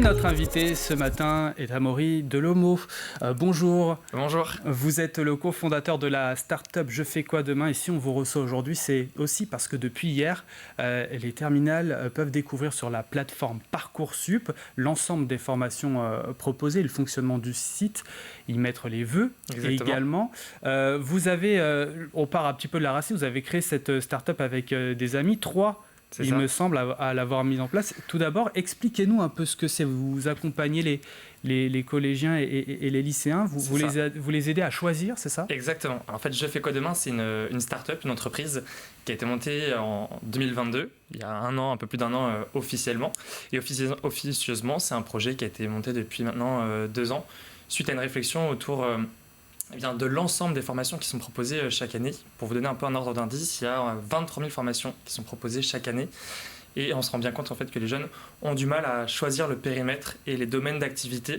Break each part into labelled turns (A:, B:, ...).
A: notre invité ce matin est Amaury Delomo. Bonjour.
B: Bonjour.
A: Vous êtes le cofondateur de la start-up Je fais quoi demain, et si on vous reçoit aujourd'hui, c'est aussi parce que depuis hier, les terminales peuvent découvrir sur la plateforme Parcoursup l'ensemble des formations proposées, le fonctionnement du site, y mettre les vœux.
B: Exactement.
A: Et également. Vous avez, on part un petit peu de la racine, vous avez créé cette start-up avec des amis, trois. Il me semble à l'avoir mise en place. Tout d'abord, expliquez-nous un peu ce que c'est. Vous accompagnez les collégiens et les lycéens. Vous les aidez à choisir, c'est ça ?
B: Exactement. Alors, en fait, Je fais quoi demain, c'est une start-up, une entreprise qui a été montée en 2022, il y a un peu plus d'un an officiellement. Et officieusement, c'est un projet qui a été monté depuis maintenant 2 ans, suite à une réflexion autour de l'ensemble des formations qui sont proposées chaque année. Pour vous donner un peu un ordre d'indice, il y a 23 000 formations qui sont proposées chaque année. Et on se rend bien compte en fait que les jeunes ont du mal à choisir le périmètre et les domaines d'activité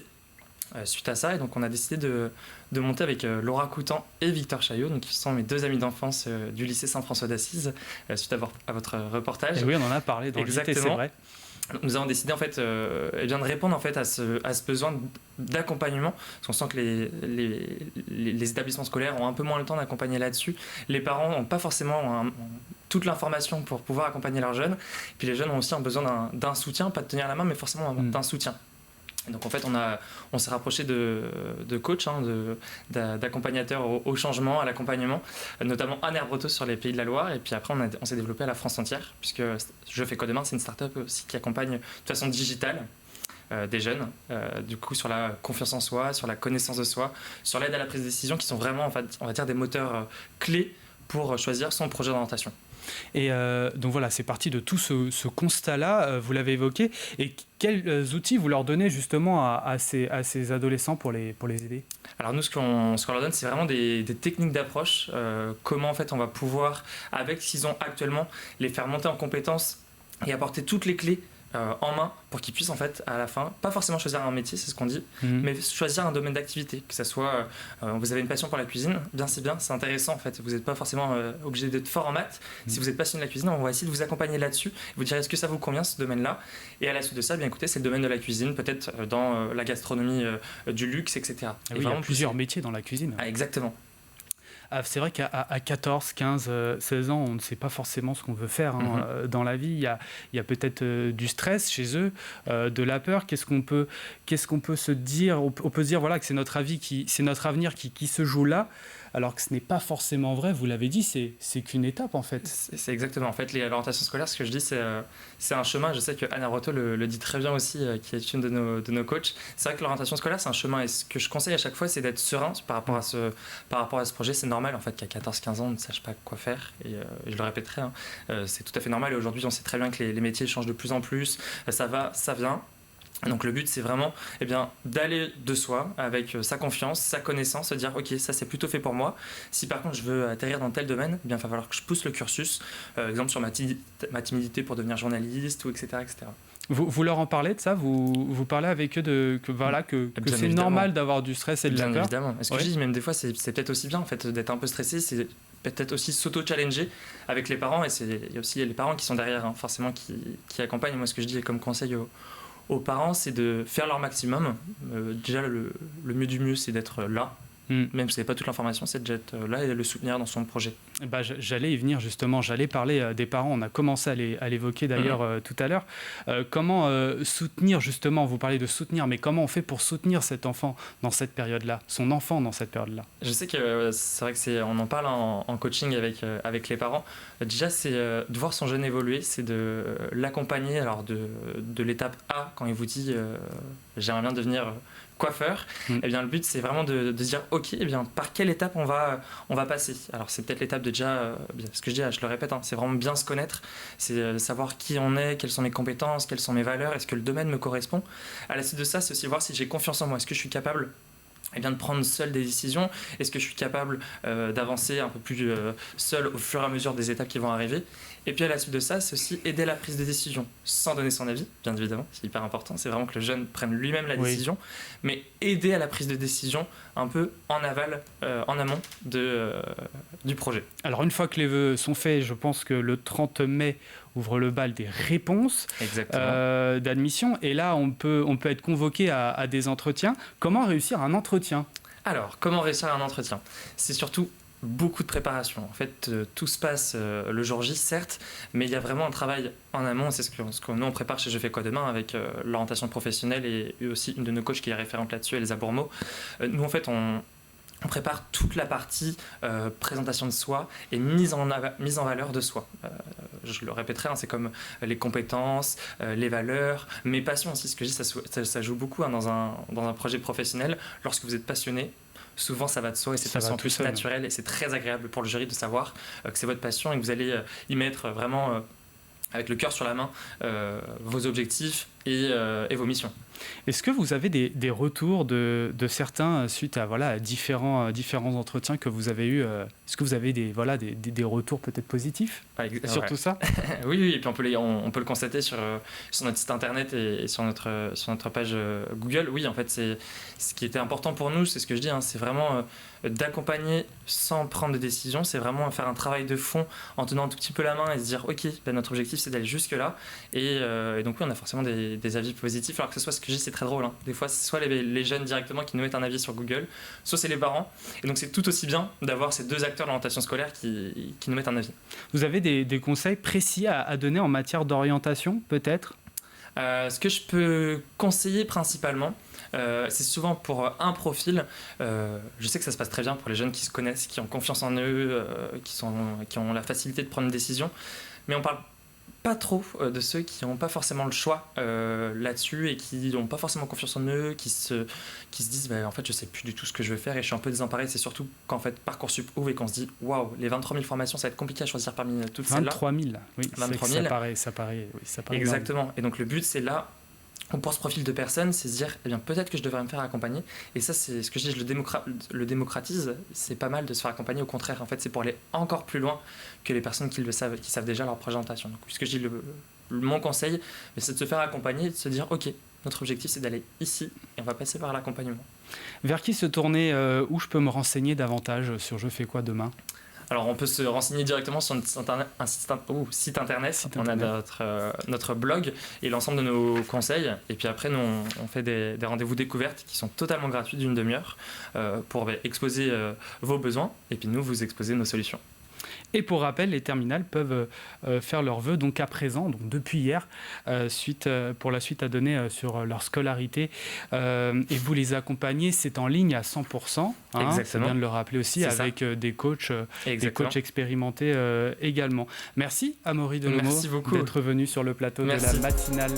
B: suite à ça. Et donc on a décidé de monter avec Laura Coutan et Victor Chaillot, donc qui sont mes deux amis d'enfance du lycée Saint-François d'Assise, suite à votre reportage.
A: Et oui, on en a parlé dans le JT, c'est vrai.
B: Nous avons décidé en fait, de répondre en fait à ce besoin d'accompagnement, parce qu'on sent que les établissements scolaires ont un peu moins le temps d'accompagner là-dessus. Les parents n'ont pas forcément toute l'information pour pouvoir accompagner leurs jeunes. Puis les jeunes ont aussi besoin d'un soutien, pas de tenir la main, mais forcément d'un soutien. Et donc en fait, on s'est rapproché de coachs, d'accompagnateurs au changement, à l'accompagnement, notamment Anne Herbretos sur les Pays de la Loire. Et puis après, on s'est développé à la France entière, puisque Je fais quoi demain, c'est une start-up aussi qui accompagne de façon digitale des jeunes, du coup sur la confiance en soi, sur la connaissance de soi, sur l'aide à la prise de décision, qui sont vraiment, en fait, on va dire, des moteurs clés pour choisir son projet d'orientation.
A: Et donc voilà, c'est parti de tout ce constat-là, vous l'avez évoqué. Et quels outils vous leur donnez justement à ces adolescents pour les aider ?
B: Alors nous, ce qu'on leur donne, c'est vraiment des techniques d'approche. Comment en fait on va pouvoir, avec ce qu'ils ont actuellement, les faire monter en compétences et apporter toutes les clés en main pour qu'ils puissent en fait à la fin, pas forcément choisir un métier, c'est ce qu'on dit, mais choisir un domaine d'activité, que ça soit vous avez une passion pour la cuisine, c'est intéressant en fait, vous n'êtes pas forcément obligé d'être fort en maths. Si vous êtes passionné de la cuisine, on va essayer de vous accompagner là-dessus, vous dire est-ce que ça vous convient ce domaine-là, et à la suite de ça, bien écoutez, c'est le domaine de la cuisine, peut-être dans la gastronomie du luxe, etc.
A: Et oui, il y a plusieurs métiers dans la cuisine.
B: Ah, exactement.
A: C'est vrai qu'à 14, 15, 16 ans, on ne sait pas forcément ce qu'on veut faire dans la vie. Il y a peut-être du stress chez eux, de la peur. Qu'est-ce qu'on peut se dire ? On peut se dire voilà, que c'est notre avenir qui se joue là, alors que ce n'est pas forcément vrai. Vous l'avez dit, c'est qu'une étape en fait.
B: C'est exactement. En fait, l'orientation scolaire, ce que je dis, c'est un chemin. Je sais que Anne Herbretos le dit très bien aussi, qui est une de nos coachs. C'est vrai que l'orientation scolaire, c'est un chemin. Et ce que je conseille à chaque fois, c'est d'être serein par rapport à ce projet. C'est normal en fait qu'à 14-15 ans, on ne sache pas quoi faire. Et je le répéterai, c'est tout à fait normal. Et aujourd'hui, on sait très bien que les métiers changent de plus en plus. Ça va, ça vient. Donc le but, c'est vraiment d'aller de soi avec sa confiance, sa connaissance, se dire ok, ça c'est plutôt fait pour moi. Si par contre je veux atterrir dans tel domaine, il va falloir que je pousse le cursus, exemple sur ma timidité pour devenir journaliste, ou etc. etc.
A: Vous leur en parlez de ça ? Vous parlez avec eux que c'est normal d'avoir du stress et de la peur ?
B: Bien évidemment. Est-ce que je dis, même des fois, c'est peut-être aussi bien en fait, d'être un peu stressé, c'est peut-être aussi s'auto-challenger avec les parents, et il y a aussi les parents qui sont derrière, forcément, qui accompagnent. Moi, ce que je dis comme conseil aux parents, c'est de faire leur maximum. Déjà, le mieux du mieux, c'est d'être là. Même si ce n'est pas toute l'information, c'est d'être là et de le soutenir dans son projet.
A: J'allais y venir justement, j'allais parler des parents, on a commencé à l'évoquer d'ailleurs tout à l'heure. Comment soutenir justement, vous parlez de soutenir, mais comment on fait pour soutenir cet enfant dans cette période-là, son enfant dans cette période-là ?
B: Je sais que c'est vrai on en parle en coaching avec les parents. Déjà, c'est de voir son jeune évoluer, c'est de l'accompagner alors de l'étape A, quand il vous dit j'aimerais bien devenir coiffeur, eh bien le but c'est vraiment de dire ok, eh bien par quelle étape on va passer. Alors c'est peut-être l'étape de déjà, ce que je dis, je le répète, c'est vraiment bien se connaître, c'est savoir qui on est, quelles sont mes compétences, quelles sont mes valeurs, est-ce que le domaine me correspond. À la suite de ça, c'est aussi voir si j'ai confiance en moi, est-ce que je suis capable de prendre seul des décisions, est-ce que je suis capable d'avancer un peu plus seul au fur et à mesure des étapes qui vont arriver. Et puis à la suite de ça, c'est aussi aider la prise de décision sans donner son avis, bien évidemment, c'est hyper important, c'est vraiment que le jeune prenne lui-même la décision, mais aider à la prise de décision un peu en aval, en amont du projet.
A: Alors une fois que les vœux sont faits, je pense que le 30 mai, ouvre le bal des réponses d'admission. Et là, on peut être convoqué à des entretiens. Comment réussir un entretien ?
B: Alors, comment réussir un entretien ? C'est surtout beaucoup de préparation. En fait, tout se passe le jour J, certes, mais il y a vraiment un travail en amont. C'est ce que nous, on prépare chez Je fais quoi demain avec l'orientation professionnelle et aussi une de nos coachs qui est référente là-dessus, Elsa Bourmeau. Nous, en fait, on prépare toute la partie présentation de soi et mise en valeur de soi. Je le répéterai, c'est comme les compétences, les valeurs, mes passions aussi. Ce que je dis, ça joue beaucoup dans un projet professionnel. Lorsque vous êtes passionné, souvent ça va de soi et c'est de façon plus naturelle et c'est très agréable pour le jury de savoir que c'est votre passion et que vous allez y mettre vraiment avec le cœur sur la main vos objectifs et vos missions.
A: Est-ce que vous avez des retours de certains suite à différents entretiens que vous avez eus Est-ce que vous avez des retours peut-être positifs sur tout ça?
B: Oui, et puis on peut le constater sur notre site internet et sur notre page Google. Oui, en fait, c'est ce qui était important pour nous, c'est ce que je dis, c'est vraiment d'accompagner sans prendre de décision, c'est vraiment faire un travail de fond en tenant un tout petit peu la main et se dire ok, notre objectif c'est d'aller jusque là et donc oui, on a forcément des avis positifs, alors que ce soit ce que je dis, c'est très drôle, des fois c'est soit les jeunes directement qui nous mettent un avis sur Google, soit c'est les parents, et donc c'est tout aussi bien d'avoir ces deux acteurs de l'orientation scolaire qui nous mettent un avis.
A: Vous avez des conseils précis à donner en matière d'orientation peut-être?
B: Ce que je peux conseiller principalement, c'est souvent pour un profil. Je sais que ça se passe très bien pour les jeunes qui se connaissent, qui ont confiance en eux, qui ont la facilité de prendre une décision, mais on parle pas trop de ceux qui n'ont pas forcément le choix là-dessus et qui n'ont pas forcément confiance en eux, qui se disent en fait je sais plus du tout ce que je veux faire et je suis un peu désemparé. C'est surtout quand en fait Parcoursup ouvre et qu'on se dit waouh, les 23 000 formations, ça va être compliqué à choisir parmi toutes celles-là.
A: 23 000, oui,
B: 23 000.
A: Ça paraît
B: exactement
A: énorme.
B: Et donc le but c'est là, pour ce profil de personnes, c'est se dire peut-être que je devrais me faire accompagner, et ça c'est ce que je dis, je le démocratise. C'est pas mal de se faire accompagner, au contraire, en fait c'est pour aller encore plus loin que les personnes qui le savent, qui savent déjà leur présentation. Donc ce que je dis, mon conseil, c'est de se faire accompagner et de se dire ok, notre objectif c'est d'aller ici et on va passer par l'accompagnement.
A: Vers qui se tourner, où je peux me renseigner davantage sur Je fais quoi demain?
B: Alors, on peut se renseigner directement sur un site internet. On a notre blog et l'ensemble de nos conseils. Et puis après, nous, on fait des rendez-vous découvertes qui sont totalement gratuits d'une demi-heure pour exposer vos besoins et puis nous, vous exposer nos solutions.
A: Et pour rappel, les terminales peuvent faire leurs vœux donc à présent, donc depuis hier, pour la suite à donner sur leur scolarité. Et vous les accompagnez, c'est en ligne à 100%. C'est bien de le rappeler aussi, avec des coachs expérimentés également. Merci Amaury Delomo d'être venu sur le plateau de la matinale.